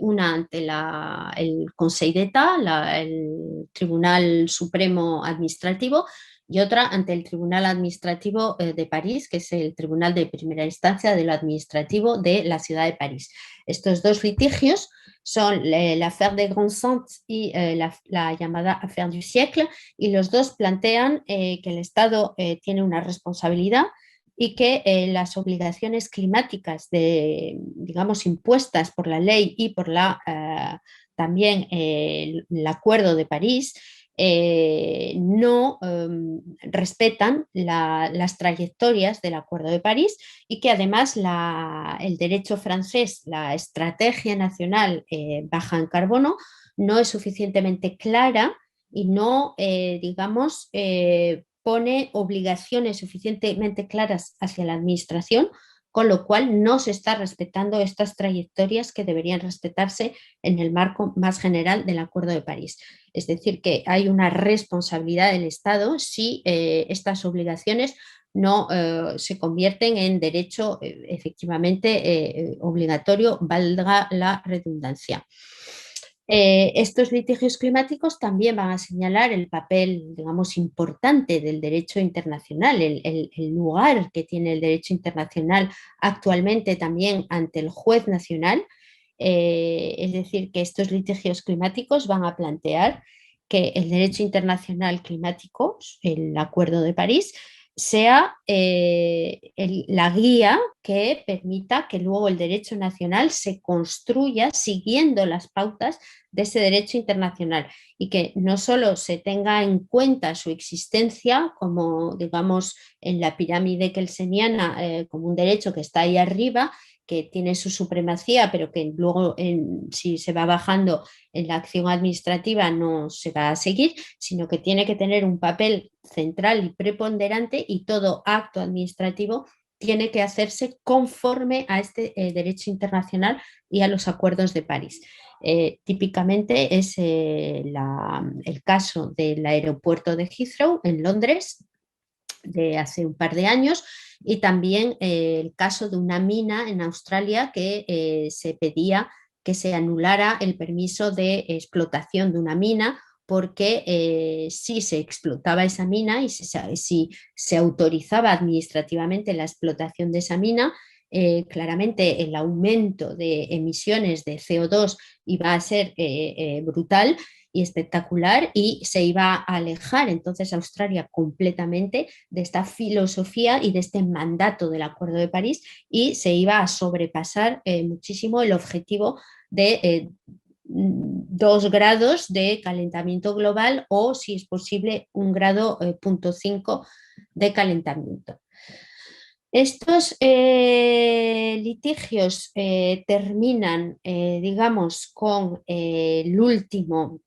B: el Conseil d'État, el Tribunal Supremo Administrativo, y otra ante el Tribunal Administrativo de París, que es el Tribunal de Primera Instancia de lo Administrativo de la ciudad de París. Estos dos litigios son l'affaire des Grands Centres y la llamada affaire du siècle, y los dos plantean que el Estado tiene una responsabilidad y que las obligaciones climáticas digamos, impuestas por la ley y por también el Acuerdo de París no respetan las trayectorias del Acuerdo de París, y que además el derecho francés, la estrategia nacional baja en carbono, no es suficientemente clara y no, digamos, pone obligaciones suficientemente claras hacia la administración, con lo cual no se está respetando estas trayectorias que deberían respetarse en el marco más general del Acuerdo de París. Es decir, que hay una responsabilidad del Estado si estas obligaciones no se convierten en derecho efectivamente obligatorio, valga la redundancia. Estos litigios climáticos también van a señalar el papel, digamos, importante del derecho internacional, el lugar que tiene el derecho internacional actualmente también ante el juez nacional. Es decir, que estos litigios climáticos van a plantear que el derecho internacional climático, el Acuerdo de París, sea la guía que permita que luego el derecho nacional se construya siguiendo las pautas de ese derecho internacional, y que no solo se tenga en cuenta su existencia como, digamos, en la pirámide kelseniana, como un derecho que está ahí arriba, que tiene su supremacía, pero que luego si se va bajando en la acción administrativa no se va a seguir, sino que tiene que tener un papel central y preponderante, y todo acto administrativo tiene que hacerse conforme a este derecho internacional y a los acuerdos de París. Típicamente es el caso del aeropuerto de Heathrow en Londres de hace un par de años, y también el caso de una mina en Australia que se pedía que se anulara el permiso de explotación de una mina, porque si se explotaba esa mina y si se autorizaba administrativamente la explotación de esa mina, claramente el aumento de emisiones de CO2 iba a ser brutal y espectacular, y se iba a alejar entonces Australia completamente de esta filosofía y de este mandato del Acuerdo de París, y se iba a sobrepasar muchísimo el objetivo de 2 grados de calentamiento global, o si es posible 1,5 grados de calentamiento. Estos litigios terminan, digamos, con el último,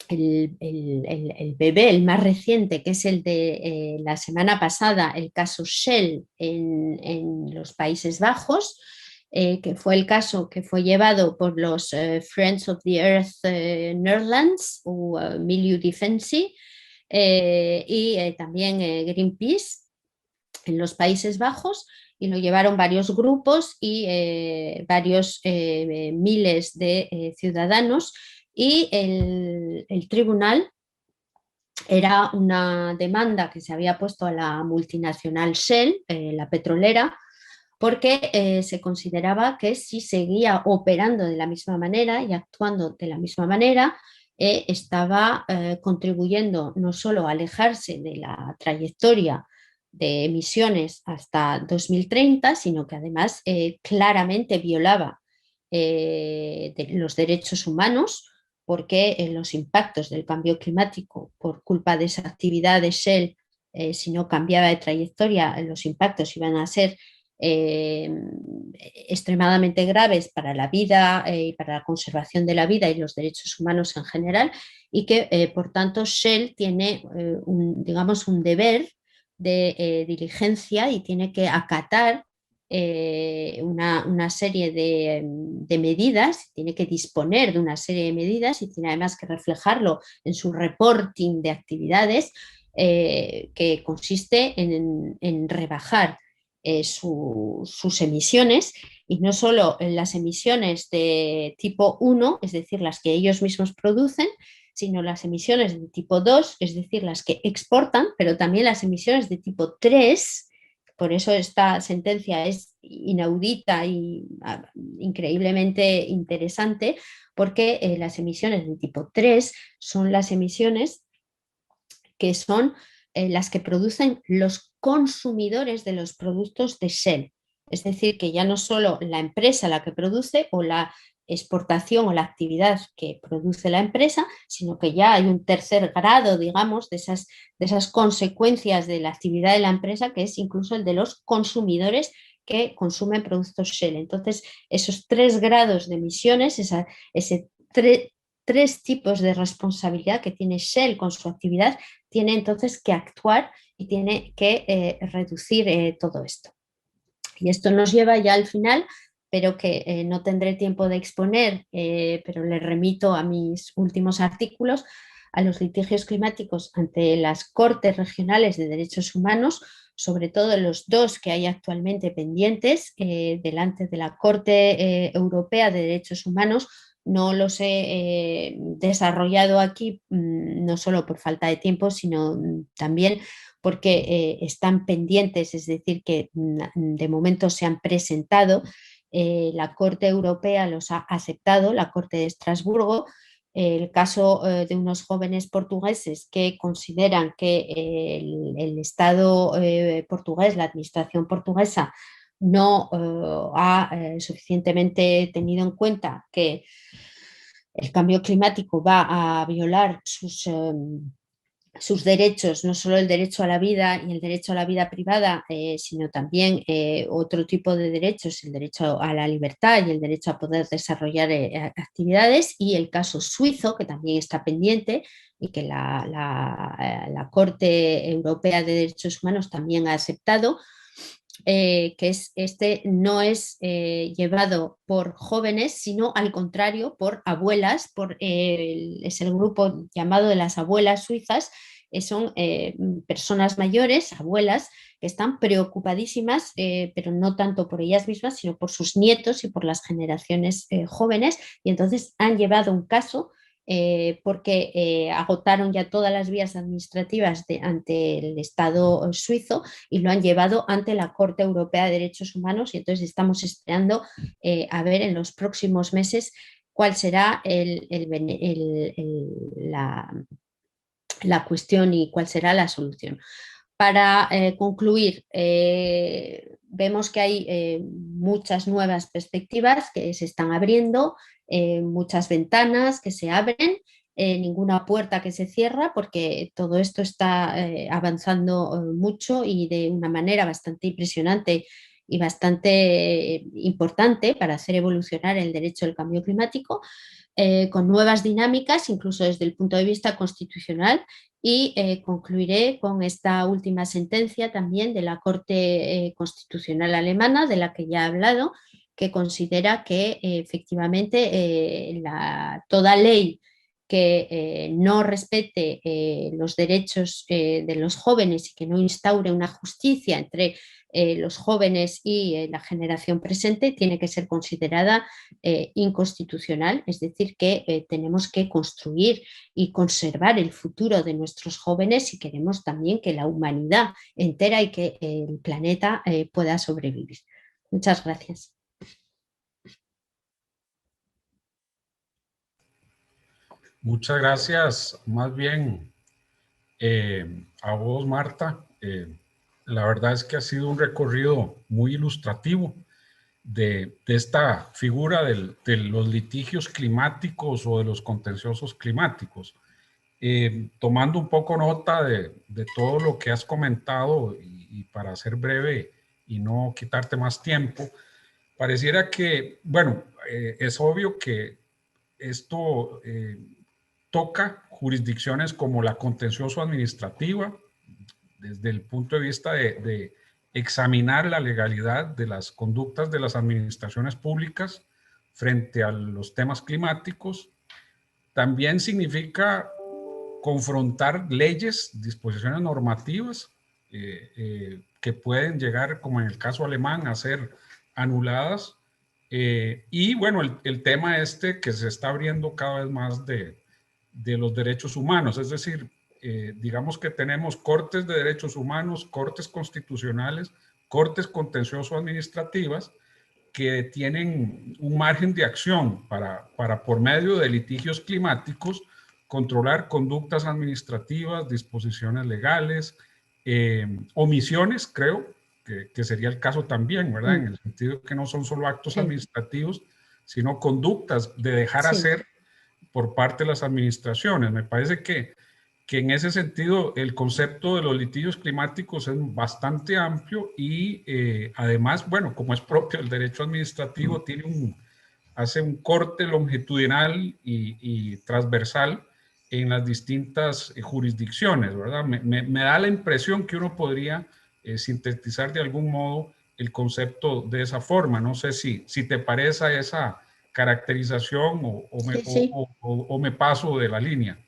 B: el bebé, el más reciente, que es el de la semana pasada, el caso Shell en los Países Bajos, que fue el caso que fue llevado por los Friends of the Earth Netherlands o Milieudefensie y también Greenpeace en los Países Bajos, y lo llevaron varios grupos y varios miles de ciudadanos, y el tribunal era una demanda que se había puesto a la multinacional Shell, la petrolera, porque se consideraba que si seguía operando de la misma manera y actuando de la misma manera, estaba contribuyendo no solo a alejarse de la trayectoria de emisiones hasta 2030, sino que además claramente violaba los derechos humanos, porque los impactos del cambio climático por culpa de esa actividad de Shell, si no cambiaba de trayectoria, los impactos iban a ser extremadamente graves para la vida y para la conservación de la vida y los derechos humanos en general, y que por tanto Shell tiene digamos, un deber de diligencia, y tiene que acatar una serie de medidas, tiene que disponer de una serie de medidas, y tiene además que reflejarlo en su reporting de actividades, que consiste en rebajar sus emisiones, y no solo en las emisiones de tipo 1, es decir, las que ellos mismos producen, sino las emisiones de tipo 2, es decir, las que exportan, pero también las emisiones de tipo 3. Por eso esta sentencia es inaudita y increíblemente interesante, porque las emisiones de tipo 3 son las emisiones que son las que producen los consumidores de los productos de Shell. Es decir, que ya no solo la empresa la que produce o la exportación o la actividad que produce la empresa, sino que ya hay un tercer grado, digamos, de esas consecuencias de la actividad de la empresa, que es incluso el de los consumidores que consumen productos Shell. Entonces, esos 3 grados de emisiones, ese 3 tipos de responsabilidad que tiene Shell con su actividad, tiene entonces que actuar y tiene que reducir todo esto. Y esto nos lleva ya al final, pero que no tendré tiempo de exponer, pero le remito a mis últimos artículos, a los litigios climáticos ante las Cortes Regionales de Derechos Humanos, sobre todo los 2 que hay actualmente pendientes delante de la Corte Europea de Derechos Humanos. No los he desarrollado aquí, no solo por falta de tiempo, sino también porque están pendientes, es decir, que de momento se han presentado. La Corte Europea los ha aceptado, la Corte de Estrasburgo. El caso de unos jóvenes portugueses que consideran que el Estado portugués, la administración portuguesa, no ha suficientemente tenido en cuenta que el cambio climático va a violar sus derechos, no solo el derecho a la vida y el derecho a la vida privada, sino también otro tipo de derechos, el derecho a la libertad y el derecho a poder desarrollar actividades, y el caso suizo, que también está pendiente y que la Corte Europea de Derechos Humanos también ha aceptado. Que no es llevado por jóvenes, sino al contrario, por abuelas, es el grupo llamado de las abuelas suizas. Son personas mayores, abuelas, que están preocupadísimas, pero no tanto por ellas mismas, sino por sus nietos y por las generaciones jóvenes, y entonces han llevado un caso porque agotaron ya todas las vías administrativas ante el Estado suizo y lo han llevado ante la Corte Europea de Derechos Humanos, y entonces estamos esperando a ver en los próximos meses cuál será la cuestión y cuál será la solución. Para concluir, vemos que hay muchas nuevas perspectivas que se están abriendo, muchas ventanas que se abren, ninguna puerta que se cierra, porque todo esto está avanzando mucho y de una manera bastante impresionante y bastante importante para hacer evolucionar el derecho del cambio climático, con nuevas dinámicas, incluso desde el punto de vista constitucional. Y concluiré con esta última sentencia también de la Corte Constitucional Alemana, de la que ya he hablado, que considera que efectivamente toda ley que no respete los derechos de los jóvenes y que no instaure una justicia entre los jóvenes y la generación presente tiene que ser considerada inconstitucional. Es decir, que tenemos que construir y conservar el futuro de nuestros jóvenes si queremos también que la humanidad entera y que el planeta pueda sobrevivir. Muchas gracias.
A: Muchas gracias, más bien a vos, Marta. La verdad es que ha sido un recorrido muy ilustrativo de esta figura de los litigios climáticos o de los contenciosos climáticos. Tomando un poco nota de todo lo que has comentado y para ser breve y no quitarte más tiempo, pareciera que, bueno, es obvio que esto toca jurisdicciones como la contencioso administrativa, desde el punto de vista de examinar la legalidad de las conductas de las administraciones públicas frente a los temas climáticos. También significa confrontar leyes, disposiciones normativas que pueden llegar, como en el caso alemán, a ser anuladas. Y bueno, el tema este que se está abriendo cada vez más de de los derechos humanos. Es decir, digamos que tenemos cortes de derechos humanos, cortes constitucionales, cortes contencioso-administrativas, que tienen un margen de acción para por medio de litigios climáticos, controlar conductas administrativas, disposiciones legales, omisiones, creo, que sería el caso también, ¿verdad? En el sentido que no son solo actos administrativos, sino conductas de dejar hacer por parte de las administraciones. Me parece que en ese sentido el concepto de los litigios climáticos es bastante amplio y además, bueno, como es propio el derecho administrativo, hace un corte longitudinal y transversal en las distintas jurisdicciones, ¿verdad? Me da la impresión que uno podría sintetizar de algún modo el concepto de esa forma. No sé si te parece esa caracterización o me paso de la línea.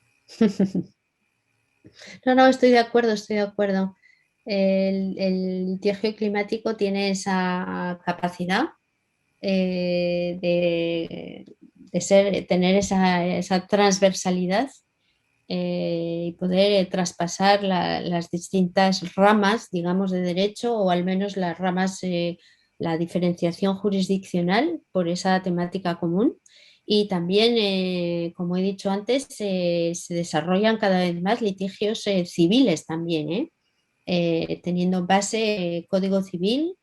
B: No, no, estoy de acuerdo, estoy de acuerdo. El litigio climático tiene esa capacidad tener esa transversalidad y poder traspasar las distintas ramas, digamos, de derecho o al menos las ramas, la diferenciación jurisdiccional por esa temática común. Y también, como he dicho antes, se desarrollan cada vez más litigios civiles también, teniendo en base código civil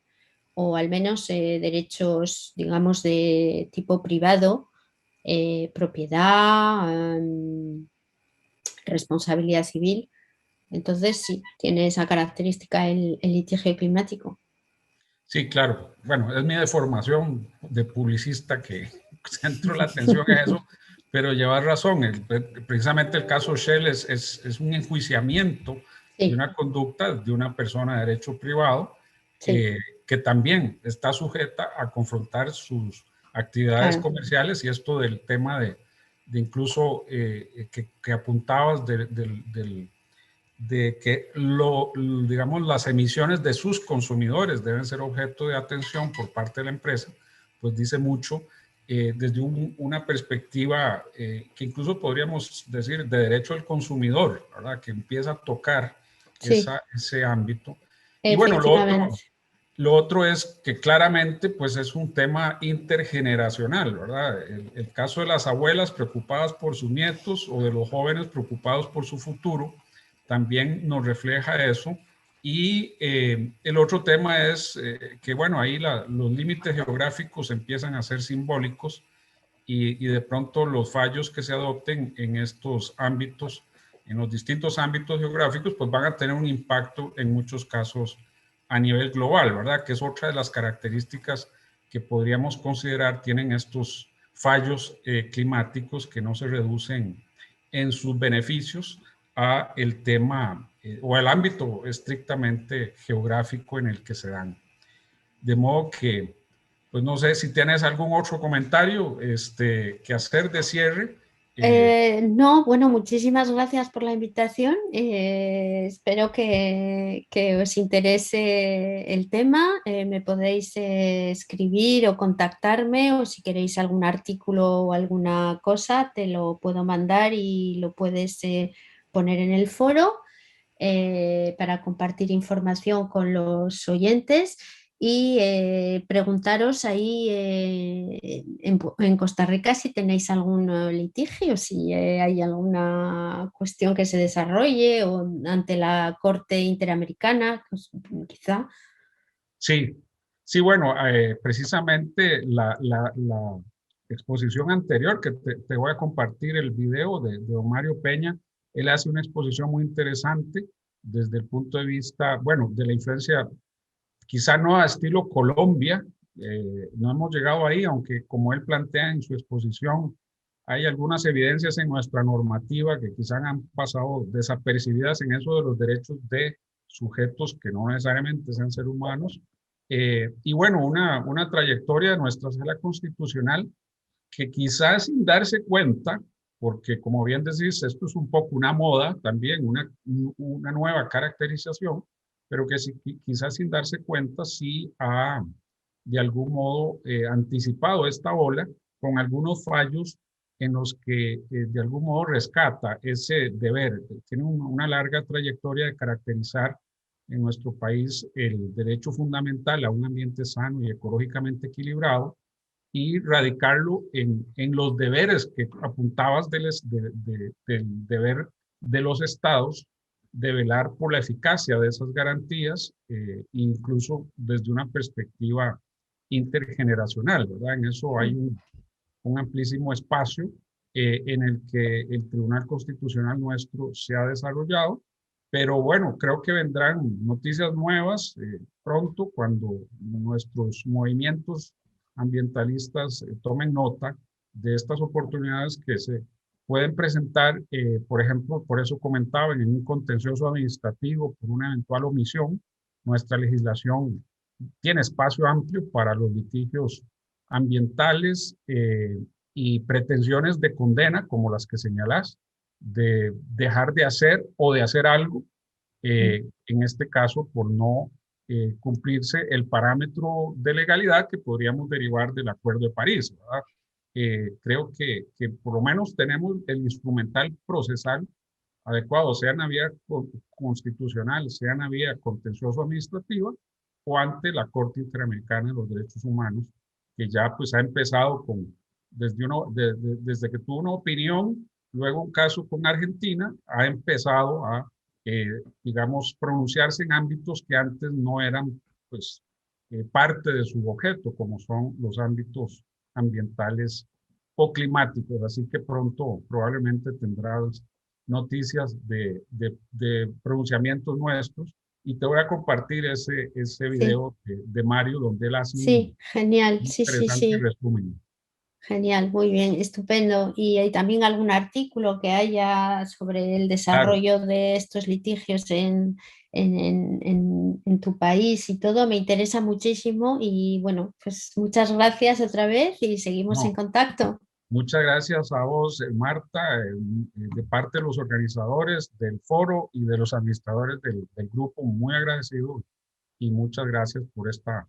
B: o al menos derechos, digamos, de tipo privado, propiedad, responsabilidad civil. Entonces, sí, tiene esa característica el litigio climático.
A: Sí, claro. Bueno, es mi deformación de publicista que centro la atención en eso, pero llevas razón. Precisamente el caso Shell es un enjuiciamiento de una conducta de una persona de derecho privado que también está sujeta a confrontar sus actividades comerciales, y esto del tema de incluso que apuntabas de que digamos, las emisiones de sus consumidores deben ser objeto de atención por parte de la empresa, pues dice mucho desde una perspectiva que incluso podríamos decir de derecho al consumidor, ¿verdad? Que empieza a tocar ese ámbito. Y bueno, lo otro es que claramente pues es un tema intergeneracional, ¿verdad? El caso de las abuelas preocupadas por sus nietos o de los jóvenes preocupados por su futuro también nos refleja eso. Y el otro tema es que, bueno, ahí los límites geográficos empiezan a ser simbólicos y de pronto los fallos que se adopten en estos ámbitos, en los distintos ámbitos geográficos, pues van a tener un impacto en muchos casos a nivel global, ¿verdad? Que es otra de las características que podríamos considerar tienen estos fallos climáticos, que no se reducen en sus beneficios a el tema o al ámbito estrictamente geográfico en el que se dan. De modo que, pues no sé si tienes algún otro comentario que hacer de cierre.
B: No, bueno, muchísimas gracias por la invitación. Espero que os interese el tema. Me podéis escribir o contactarme, o si queréis algún artículo o alguna cosa, te lo puedo mandar y lo puedes poner en el foro para compartir información con los oyentes. Y preguntaros ahí en Costa Rica si tenéis algún litigio, si hay alguna cuestión que se desarrolle o ante la Corte Interamericana, pues, quizá.
A: Sí, sí, bueno, precisamente la exposición anterior, que te voy a compartir el video de don Mario Peña, él hace una exposición muy interesante desde el punto de vista, bueno, de la influencia quizá no a estilo Colombia, no hemos llegado ahí, aunque como él plantea en su exposición, hay algunas evidencias en nuestra normativa que quizá han pasado desapercibidas en eso de los derechos de sujetos que no necesariamente sean seres humanos. Y bueno, una trayectoria de nuestra sala constitucional que quizás sin darse cuenta, porque como bien decís, esto es un poco una moda también, una nueva caracterización, pero que sí, quizás sin darse cuenta sí de algún modo anticipado esta ola con algunos fallos en los que de algún modo rescata ese deber. Tiene una larga trayectoria de caracterizar en nuestro país el derecho fundamental a un ambiente sano y ecológicamente equilibrado y radicarlo en los deberes que apuntabas del deber de los estados de velar por la eficacia de esas garantías, incluso desde una perspectiva intergeneracional, ¿verdad? En eso hay un amplísimo espacio en el que el Tribunal Constitucional nuestro se ha desarrollado, pero bueno, creo que vendrán noticias nuevas pronto cuando nuestros movimientos ambientalistas tomen nota de estas oportunidades que se pueden presentar, por ejemplo, por eso comentaba, en un contencioso administrativo por una eventual omisión. Nuestra legislación tiene espacio amplio para los litigios ambientales y pretensiones de condena, como las que señalas, de dejar de hacer o de hacer algo, en este caso por no cumplirse el parámetro de legalidad que podríamos derivar del Acuerdo de París, ¿verdad? Creo que por lo menos tenemos el instrumental procesal adecuado, sea en vía constitucional, sea en vía contencioso administrativa o ante la Corte Interamericana de los Derechos Humanos, que ya pues ha empezado desde que tuvo una opinión, luego un caso con Argentina, ha empezado a, digamos, pronunciarse en ámbitos que antes no eran pues parte de su objeto, como son los ámbitos ambientales o climáticos. Así que pronto probablemente tendrás noticias de pronunciamientos nuestros y te voy a compartir ese
B: Sí,
A: video de Mario donde él hace
B: sí, genial,
A: un
B: sí, sí,
A: interesante
B: sí.
A: resumen.
B: Genial, muy bien, estupendo. ¿Y hay también algún artículo que haya sobre el
A: Claro,
B: desarrollo de estos litigios en tu país y todo? Me interesa muchísimo y bueno, pues muchas gracias otra vez y seguimos en
A: no,
B: contacto.
A: muchas gracias a vos, Marta, de parte de los organizadores del foro y de los administradores del grupo, muy agradecido y muchas gracias por esta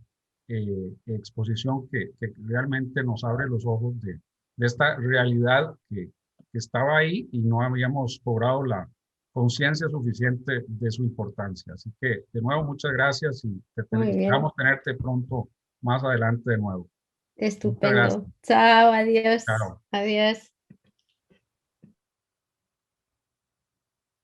A: exposición que realmente nos abre los ojos de esta realidad que estaba ahí y no habíamos cobrado la conciencia suficiente de su importancia. Así que, de nuevo, muchas gracias y
B: Muy bien,
A: esperamos tenerte pronto más adelante de nuevo. Muchas gracias.
B: estupendo. Chao, adiós,
A: Chao.
B: adiós.